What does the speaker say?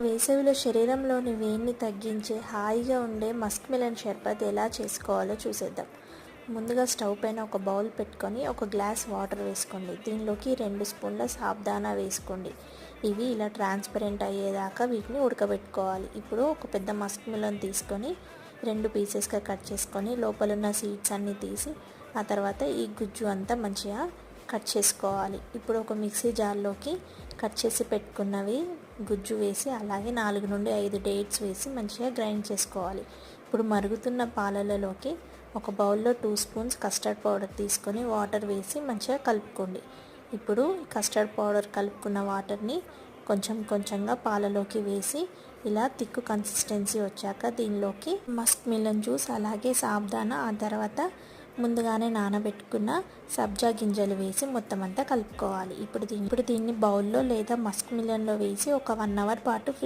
వేసవిలో శరీరంలోని వేడిని తగ్గించే హాయిగా ఉండే మస్క్ మిలన్ షర్బత్ ఎలా చేసుకోవాలో చూసేద్దాం. ముందుగా స్టవ్ పైన ఒక బౌల్ పెట్టుకొని ఒక గ్లాస్ వాటర్ వేసుకోండి. దీనిలోకి 2 స్పూన్ల సాబ్దానా వేసుకోండి. ఇవి ఇలా ట్రాన్స్పరెంట్ అయ్యేదాకా వీటిని ఉడకబెట్టుకోవాలి. ఇప్పుడు ఒక పెద్ద మస్క్ మిలన్ తీసుకొని 2 పీసెస్గా కట్ చేసుకొని లోపల ఉన్న సీడ్స్ అన్నీ తీసి ఆ తర్వాత ఈ గుజ్జు అంతా మంచిగా కట్ చేసుకోవాలి. ఇప్పుడు ఒక మిక్సీ జార్లోకి కట్ చేసి పెట్టుకున్నవి గుజ్జు వేసి అలాగే 4 నుండి 5 డేట్స్ వేసి మంచిగా గ్రైండ్ చేసుకోవాలి. ఇప్పుడు మరుగుతున్న పాలలలోకి ఒక బౌల్లో 2 స్పూన్స్ కస్టర్డ్ పౌడర్ తీసుకొని వాటర్ వేసి మంచిగా కలుపుకోండి. ఇప్పుడు కస్టర్డ్ పౌడర్ కలుపుకున్న వాటర్ని కొంచెం కొంచెంగా పాలలోకి వేసి ఇలా థిక్ కన్సిస్టెన్సీ వచ్చాక దీనిలోకి మస్క్ మిలన్ జ్యూస్ అలాగే సాబ్దానా ఆ తర్వాత ముందుగానే నానబెట్టుకున్న సబ్జా గింజలు వేసి మొత్తం అంతా కలుపుకోవాలి. ఇప్పుడు దీన్ని బౌల్లో లేదా మస్క్ మిలన్లో వేసి ఒక 1 అవర్ పాటు